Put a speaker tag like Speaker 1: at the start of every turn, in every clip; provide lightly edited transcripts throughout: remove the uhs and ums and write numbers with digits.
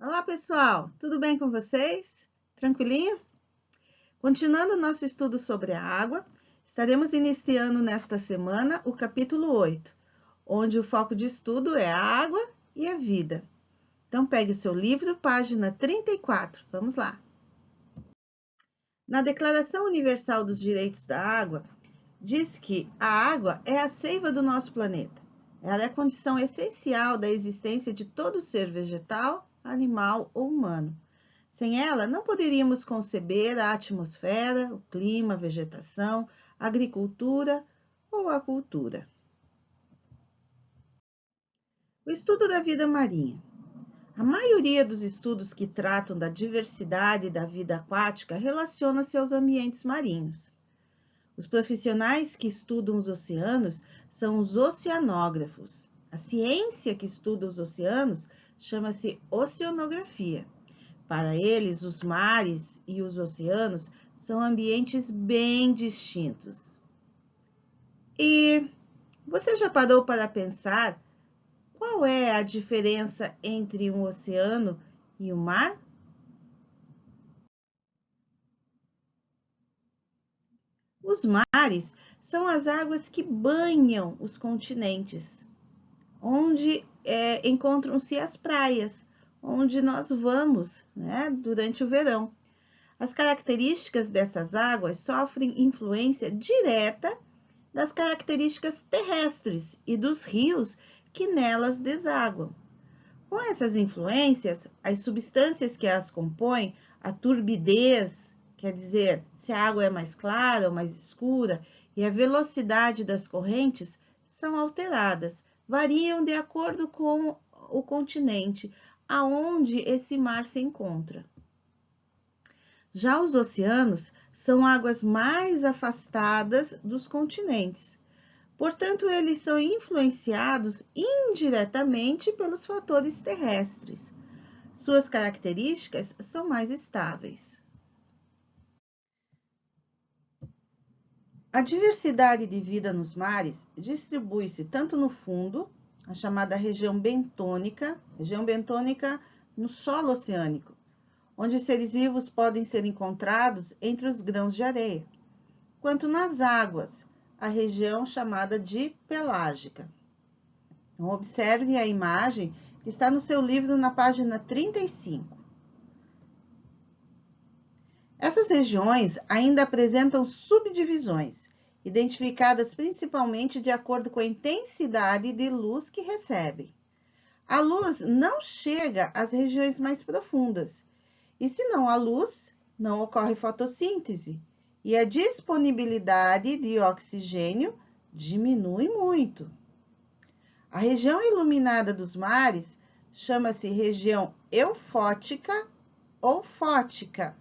Speaker 1: Olá, pessoal! Tudo bem com vocês? Tranquilinho? Continuando o nosso estudo sobre a água, estaremos iniciando nesta semana o capítulo 8, onde o foco de estudo é a água e a vida. Então, pegue o seu livro, página 34. Vamos lá! Na Declaração Universal dos Direitos da Água, diz que a água é a seiva do nosso planeta. Ela é a condição essencial da existência de todo ser vegetal, animal ou humano. Sem ela, não poderíamos conceber a atmosfera, o clima, a vegetação, a agricultura ou a cultura. O estudo da vida marinha. A maioria dos estudos que tratam da diversidade da vida aquática relaciona-se aos ambientes marinhos. Os profissionais que estudam os oceanos são os oceanógrafos. A ciência que estuda os oceanos chama-se oceanografia. Para eles, os mares e os oceanos são ambientes bem distintos. E você já parou para pensar qual é a diferença entre um oceano e um mar? Os mares são as águas que banham os continentes, onde encontram-se as praias, onde nós vamos, durante o verão. As características dessas águas sofrem influência direta das características terrestres e dos rios que nelas desaguam. Com essas influências, as substâncias que as compõem, a turbidez, quer dizer, se a água é mais clara ou mais escura, e a velocidade das correntes são alteradas, variam de acordo com o continente aonde esse mar se encontra. Já os oceanos são águas mais afastadas dos continentes. Portanto, eles são influenciados indiretamente pelos fatores terrestres. Suas características são mais estáveis. A diversidade de vida nos mares distribui-se tanto no fundo, a chamada região bentônica no solo oceânico, onde os seres vivos podem ser encontrados entre os grãos de areia, quanto nas águas, a região chamada de pelágica. Então, observe a imagem que está no seu livro na página 35. Essas regiões ainda apresentam subdivisões, identificadas principalmente de acordo com a intensidade de luz que recebem. A luz não chega às regiões mais profundas, e se não há luz, não ocorre fotossíntese, e a disponibilidade de oxigênio diminui muito. A região iluminada dos mares chama-se região eufótica ou fótica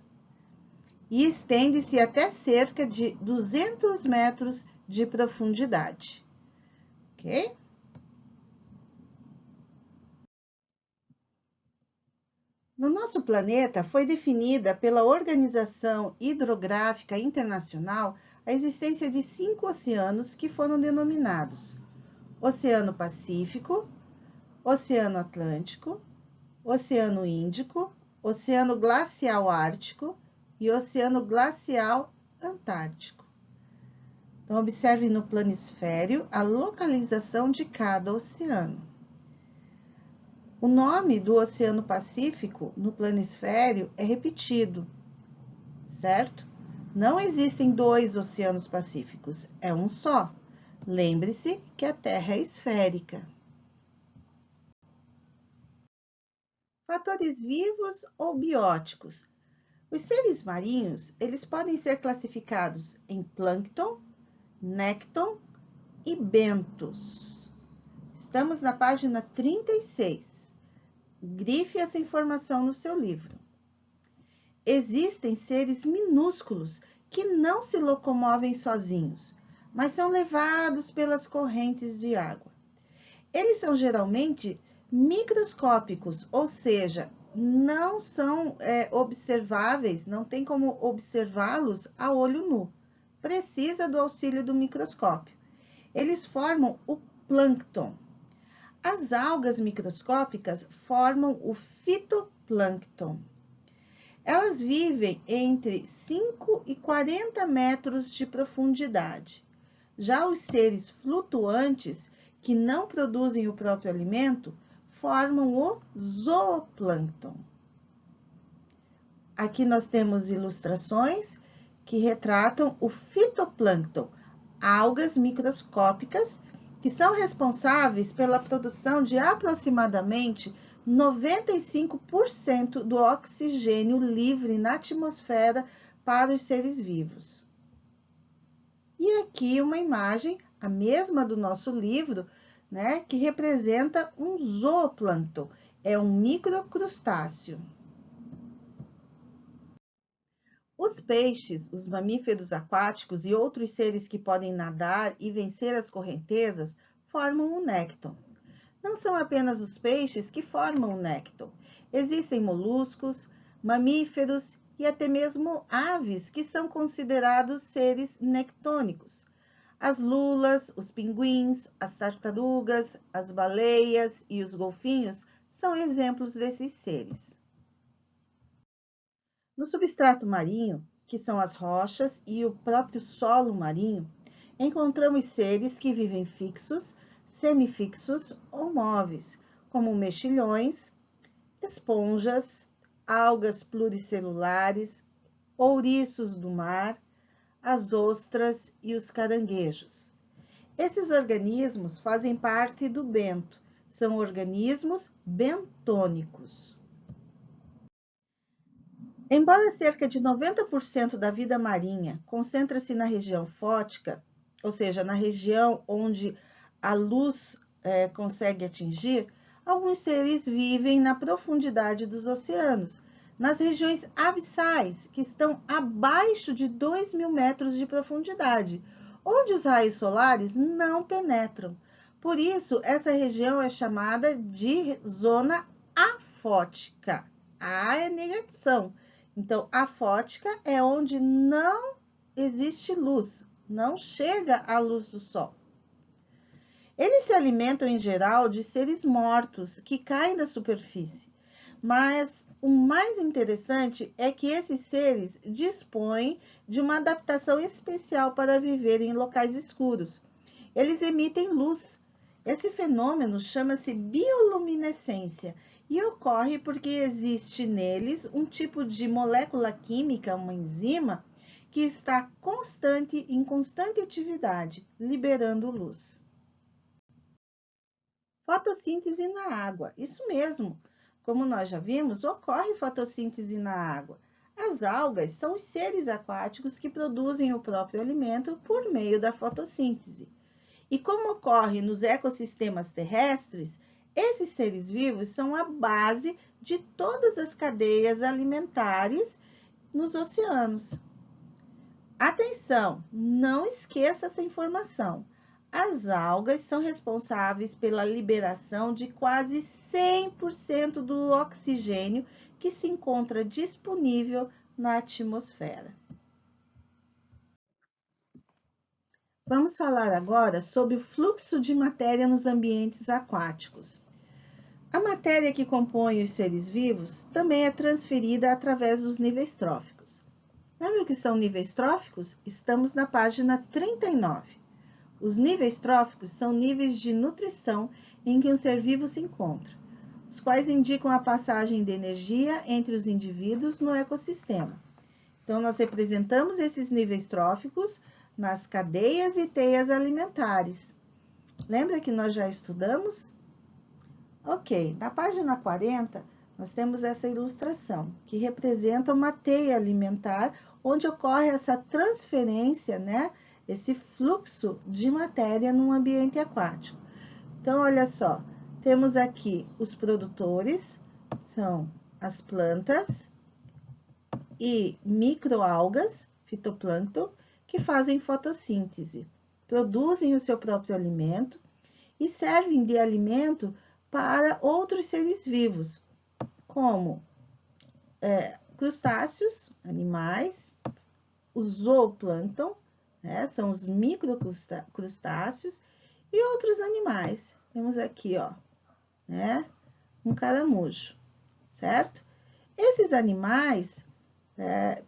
Speaker 1: e estende-se até cerca de 200 metros de profundidade. Ok? No nosso planeta, foi definida pela Organização Hidrográfica Internacional a existência de 5 oceanos que foram denominados Oceano Pacífico, Oceano Atlântico, Oceano Índico, Oceano Glacial Ártico e Oceano Glacial Antártico. Então, observe no planisfério a localização de cada oceano. O nome do Oceano Pacífico no planisfério é repetido, certo? Não existem 2 oceanos pacíficos, é um só. Lembre-se que a Terra é esférica. Fatores vivos ou bióticos. Os seres marinhos, eles podem ser classificados em plâncton, nécton e bentos. Estamos na página 36. Grife essa informação no seu livro. Existem seres minúsculos que não se locomovem sozinhos, mas são levados pelas correntes de água. Eles são geralmente microscópicos, ou seja, não são observáveis, não tem como observá-los a olho nu. Precisa do auxílio do microscópio. Eles formam o plâncton. As algas microscópicas formam o fitoplâncton. fitoplâncton. Elas vivem entre 5 e 40 metros de profundidade. Já os seres flutuantes, que não produzem o próprio alimento, formam o zooplâncton. Aqui nós temos ilustrações que retratam o fitoplâncton, algas microscópicas que são responsáveis pela produção de aproximadamente 95% do oxigênio livre na atmosfera para os seres vivos. E aqui uma imagem, a mesma do nosso livro, né, que representa um zooplâncton, é um microcrustáceo. Os peixes, os mamíferos aquáticos e outros seres que podem nadar e vencer as correntezas formam o nécton. Não são apenas os peixes que formam o nécton. Existem moluscos, mamíferos e até mesmo aves que são considerados seres nectônicos. As lulas, os pinguins, as tartarugas, as baleias e os golfinhos são exemplos desses seres. No substrato marinho, que são as rochas e o próprio solo marinho, encontramos seres que vivem fixos, semifixos ou móveis, como mexilhões, esponjas, algas pluricelulares, ouriços do mar, as ostras e os caranguejos. Esses organismos fazem parte do bento, são organismos bentônicos. Embora cerca de 90% da vida marinha concentre-se na região fótica, ou seja, na região onde a luz consegue atingir, alguns seres vivem na profundidade dos oceanos, nas regiões abissais, que estão abaixo de 2.000 metros de profundidade, onde os raios solares não penetram. Por isso, essa região é chamada de zona afótica. A é negação. Então, afótica é onde não existe luz, não chega a luz do sol. Eles se alimentam, em geral, de seres mortos que caem da superfície. Mas o mais interessante é que esses seres dispõem de uma adaptação especial para viver em locais escuros. Eles emitem luz. Esse fenômeno chama-se bioluminescência e ocorre porque existe neles um tipo de molécula química, uma enzima, que está em constante atividade, liberando luz. Fotossíntese na água. Isso mesmo. Como nós já vimos, ocorre fotossíntese na água. As algas são os seres aquáticos que produzem o próprio alimento por meio da fotossíntese. E como ocorre nos ecossistemas terrestres, esses seres vivos são a base de todas as cadeias alimentares nos oceanos. Atenção, não esqueça essa informação. As algas são responsáveis pela liberação de quase 100% do oxigênio que se encontra disponível na atmosfera. Vamos falar agora sobre o fluxo de matéria nos ambientes aquáticos. A matéria que compõe os seres vivos também é transferida através dos níveis tróficos. Lembra o que são níveis tróficos? Estamos na página 39. Os níveis tróficos são níveis de nutrição em que um ser vivo se encontra, os quais indicam a passagem de energia entre os indivíduos no ecossistema. Então, nós representamos esses níveis tróficos nas cadeias e teias alimentares. Lembra que nós já estudamos? Ok, na página 40, nós temos essa ilustração, que representa uma teia alimentar, onde ocorre essa transferência, né? Esse fluxo de matéria num ambiente aquático. Então, olha só, temos aqui os produtores, são as plantas e microalgas, fitoplâncton, que fazem fotossíntese, produzem o seu próprio alimento e servem de alimento para outros seres vivos, como crustáceos, animais, o zooplâncton, né, são os microcrustáceos e outros animais. Temos aqui, ó, né, um caramujo, certo? Esses animais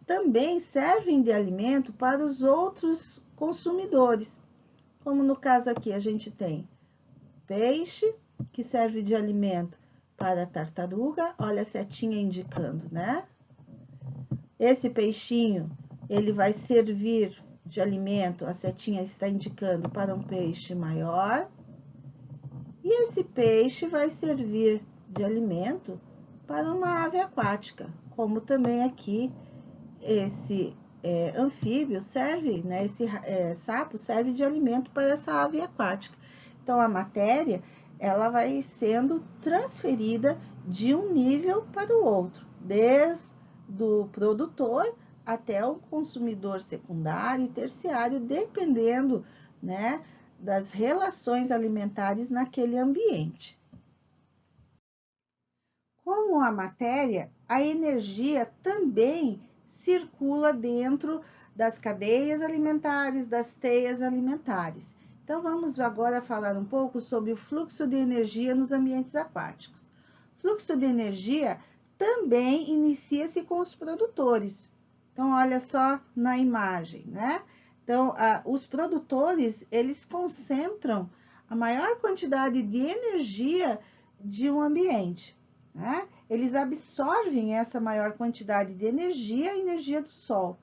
Speaker 1: também servem de alimento para os outros consumidores, como no caso aqui a gente tem peixe, que serve de alimento para a tartaruga, olha a setinha indicando, né? Esse peixinho, ele vai servir de alimento, a setinha está indicando para um peixe maior, e esse peixe vai servir de alimento para uma ave aquática, como também aqui esse anfíbio serve, né, esse sapo serve de alimento para essa ave aquática. Então, a matéria, ela vai sendo transferida de um nível para o outro, desde o produtor até o consumidor secundário e terciário, dependendo, né, das relações alimentares naquele ambiente. Como a matéria, a energia também circula dentro das cadeias alimentares, das teias alimentares. Então, vamos agora falar um pouco sobre o fluxo de energia nos ambientes aquáticos. O fluxo de energia também inicia-se com os produtores. Então, olha só na imagem, né? Então, os produtores, eles concentram a maior quantidade de energia de um ambiente, né? Eles absorvem essa maior quantidade de energia, a energia do Sol.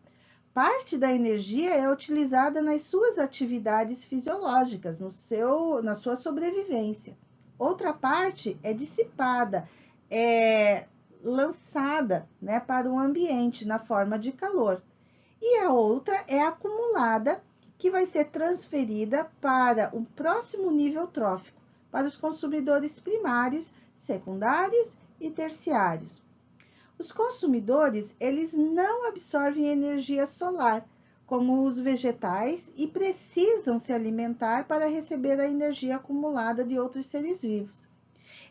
Speaker 1: Parte da energia é utilizada nas suas atividades fisiológicas, na sua sobrevivência. Outra parte é dissipada, é lançada, né, para o ambiente na forma de calor. E a outra é acumulada, que vai ser transferida para o próximo nível trófico, para os consumidores primários, secundários e terciários. Os consumidores, eles não absorvem energia solar, como os vegetais, e precisam se alimentar para receber a energia acumulada de outros seres vivos.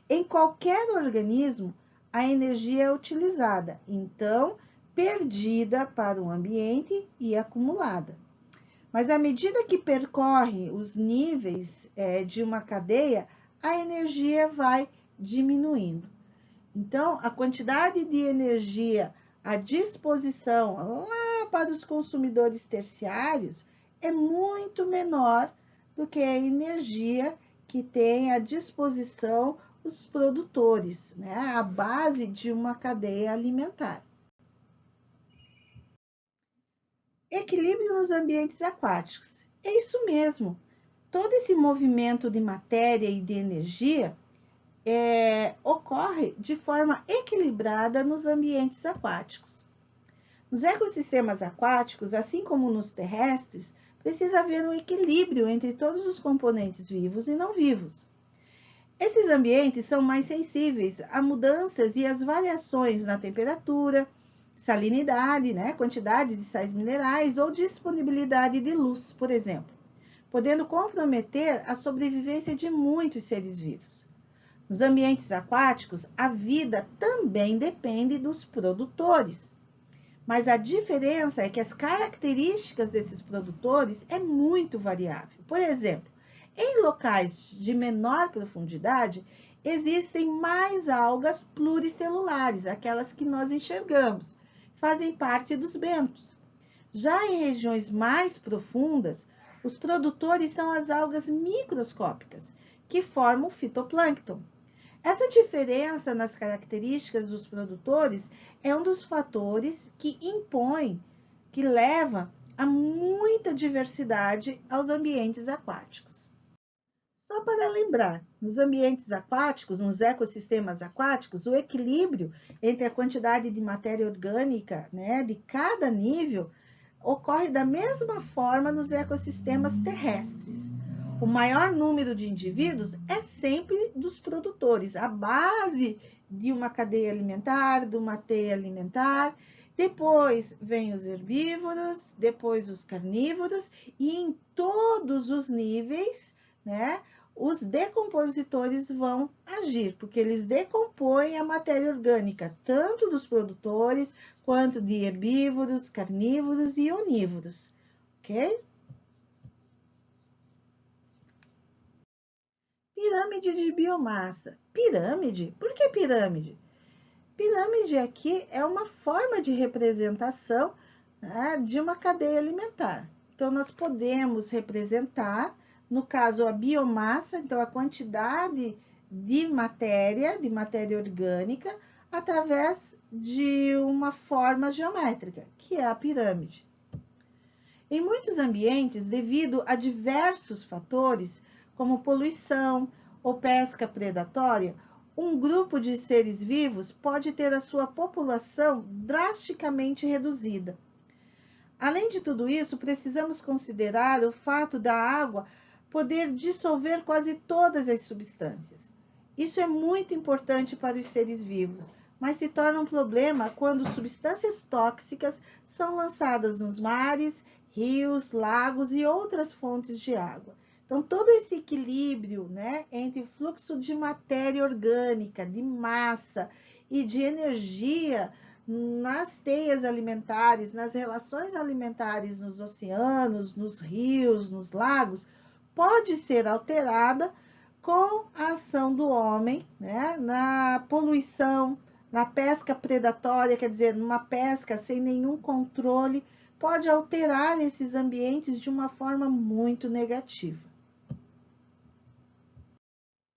Speaker 1: Em qualquer organismo, a energia é utilizada, então, perdida para o ambiente e acumulada. Mas à medida que percorre os níveis de uma cadeia, a energia vai diminuindo. Então, a quantidade de energia à disposição lá para os consumidores terciários é muito menor do que a energia que tem à disposição os produtores, né? A base de uma cadeia alimentar. Equilíbrio nos ambientes aquáticos. É isso mesmo. Todo esse movimento de matéria e de energia ocorre de forma equilibrada nos ambientes aquáticos. Nos ecossistemas aquáticos, assim como nos terrestres, precisa haver um equilíbrio entre todos os componentes vivos e não vivos. Esses ambientes são mais sensíveis a mudanças e às variações na temperatura, salinidade, né, quantidade de sais minerais ou disponibilidade de luz, por exemplo, podendo comprometer a sobrevivência de muitos seres vivos. Nos ambientes aquáticos, a vida também depende dos produtores. Mas a diferença é que as características desses produtores é muito variável. Por exemplo, em locais de menor profundidade, existem mais algas pluricelulares, aquelas que nós enxergamos, fazem parte dos bentos. Já em regiões mais profundas, os produtores são as algas microscópicas, que formam o fitoplâncton. Essa diferença nas características dos produtores é um dos fatores que impõe, que leva a muita diversidade aos ambientes aquáticos. Só para lembrar, nos ambientes aquáticos, nos ecossistemas aquáticos, o equilíbrio entre a quantidade de matéria orgânica, né, de cada nível ocorre da mesma forma nos ecossistemas terrestres. O maior número de indivíduos é sempre dos produtores, a base de uma cadeia alimentar, de uma teia alimentar. Depois vem os herbívoros, depois os carnívoros, e em todos os níveis, né, os decompositores vão agir, porque eles decompõem a matéria orgânica, tanto dos produtores, quanto de herbívoros, carnívoros e onívoros, ok? Pirâmide de biomassa. Pirâmide? Por que pirâmide? Pirâmide aqui é uma forma de representação, né, de uma cadeia alimentar. Então, nós podemos representar, no caso, a biomassa, então a quantidade de matéria orgânica, através de uma forma geométrica, que é a pirâmide. Em muitos ambientes, devido a diversos fatores, como poluição ou pesca predatória, um grupo de seres vivos pode ter a sua população drasticamente reduzida. Além de tudo isso, precisamos considerar o fato da água poder dissolver quase todas as substâncias. Isso é muito importante para os seres vivos, mas se torna um problema quando substâncias tóxicas são lançadas nos mares, rios, lagos e outras fontes de água. Então, todo esse equilíbrio, né, entre o fluxo de matéria orgânica, de massa e de energia nas teias alimentares, nas relações alimentares nos oceanos, nos rios, nos lagos, pode ser alterada com a ação do homem, né, na poluição, na pesca predatória, quer dizer, numa pesca sem nenhum controle, pode alterar esses ambientes de uma forma muito negativa.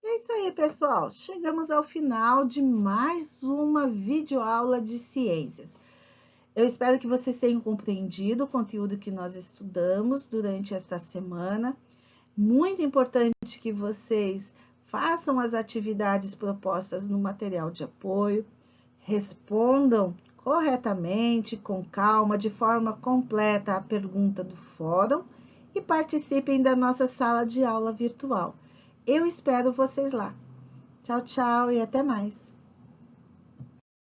Speaker 1: É isso aí, pessoal. Chegamos ao final de mais uma videoaula de ciências. Eu espero que vocês tenham compreendido o conteúdo que nós estudamos durante esta semana. Muito importante que vocês façam as atividades propostas no material de apoio, respondam corretamente, com calma, de forma completa a pergunta do fórum e participem da nossa sala de aula virtual. Eu espero vocês lá. Tchau, tchau e até mais.